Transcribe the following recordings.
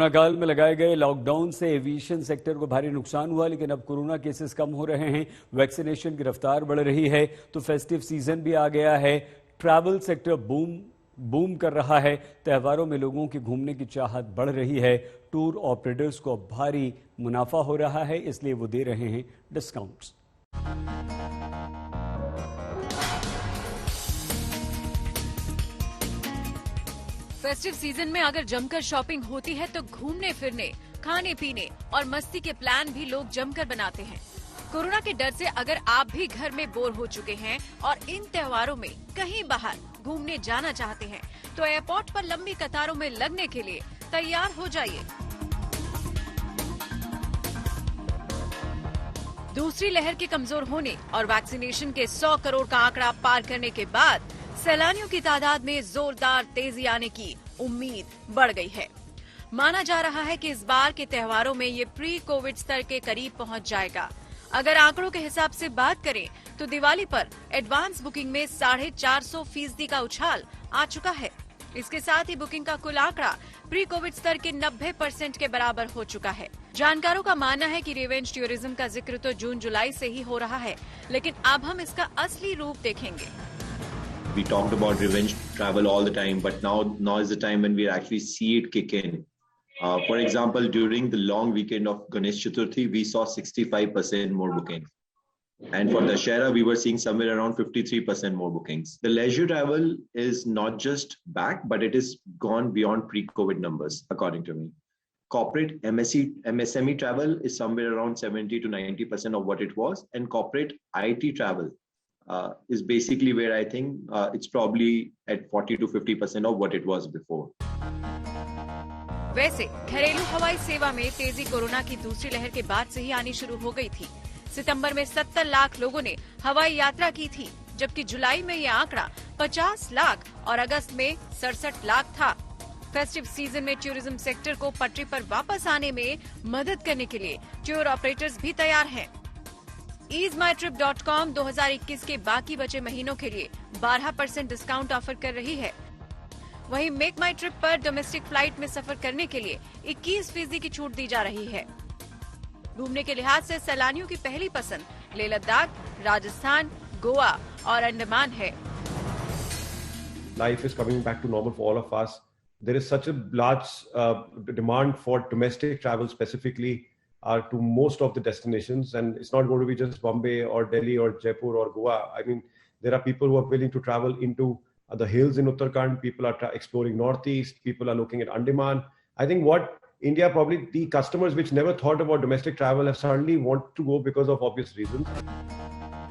Corona काल में लगाए गए लॉकडाउन से एविएशन सेक्टर को भारी नुकसान हुआ, लेकिन अब कोरोना केसेस कम हो रहे हैं, वैक्सीनेशन की रफ्तार बढ़ रही है, तो फेस्टिव सीजन भी आ गया है। ट्रैवल सेक्टर बूम कर रहा है। त्योहारों में लोगों की घूमने की चाहत बढ़ रही है। टूर ऑपरेटर्स को भारी मुनाफा हो रहा है, इसलिए वो दे रहे हैं डिस्काउंट्स। फेस्टिव सीजन में अगर जमकर शॉपिंग होती है तो घूमने फिरने, खाने पीने और मस्ती के प्लान भी लोग जमकर बनाते हैं। कोरोना के डर से अगर आप भी घर में बोर हो चुके हैं और इन त्योहारों में कहीं बाहर घूमने जाना चाहते हैं, तो एयरपोर्ट पर लंबी कतारों में लगने के लिए तैयार हो जाइए। दूसरी लहर के कमजोर होने और वैक्सीनेशन के 100 करोड़ का आंकड़ा पार करने के बाद सैलानियों की तादाद में जोरदार तेजी आने की उम्मीद बढ़ गई है। माना जा रहा है कि इस बार के त्योहारों में ये प्री कोविड स्तर के करीब पहुंच जाएगा। अगर आंकड़ों के हिसाब से बात करें तो दिवाली पर एडवांस बुकिंग में 450% का उछाल आ चुका है। इसके साथ ही बुकिंग का कुल आंकड़ा प्री कोविड स्तर के 90% के बराबर हो चुका है। जानकारों का मानना है कि रिवेंज टूरिज्म का जिक्र तो जून जुलाई से ही हो रहा है, लेकिन अब हम इसका असली रूप देखेंगे। We talked about revenge travel all the time, but now is the time when we actually see it kick in. For example, during the long weekend of Ganesh Chaturthi, we saw 65% more bookings. And for Dussehra, we were seeing somewhere around 53% more bookings. The leisure travel is not just back, but it is gone beyond pre-COVID numbers, according to me. Corporate MSME travel is somewhere around 70 to 90% of what it was, and corporate IT travel is basically where I think it's probably at 40 to 50% of what it was before. वैसे घरेलू हवाई सेवा में तेजी corona की दूसरी लहर के बाद से ही आनी शुरू हो गई थी। सितंबर में 70 लाख लोगों ने हवाई यात्रा की थी, जबकि जुलाई में यह आंकड़ा 50 लाख और अगस्त में 67 लाख था। फेस्टिव सीजन में टूरिज्म सेक्टर को पटरी पर वापस आने में मदद करने के लिए टूर ऑपरेटर्स भी तैयार हैं। easemytrip.com 2021 के बाकी बचे महीनों के लिए 12% डिस्काउंट ऑफर कर रही है। वहीं मेक माई ट्रिप पर डोमेस्टिक फ्लाइट में सफर करने के लिए 21% की छूट दी जा रही है। घूमने के लिहाज से सैलानियों की पहली पसंद लेह लद्दाख, राजस्थान, गोवा और अंडमान है। Life is coming back to normal for all of us. There is such a large demand for domestic travel specifically to most of the destinations, and it's not going to be just Bombay or Delhi or Jaipur or Goa. I mean, there are people who are willing to travel into the hills in Uttarakhand. People are exploring Northeast. People are looking at Andaman. I think what India, probably the customers which never thought about domestic travel have suddenly want to go because of obvious reasons.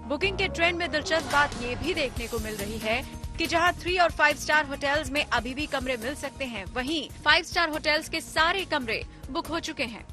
Booking के trend में दिलचस्प बात ये भी देखने को मिल रही है कि जहां 3 और 5 स्टार होटल्स में अभी भी कमरे मिल सकते हैं, वहीं 5 स्टार होटल्स के सारे कमरे बुक हो चुके हैं।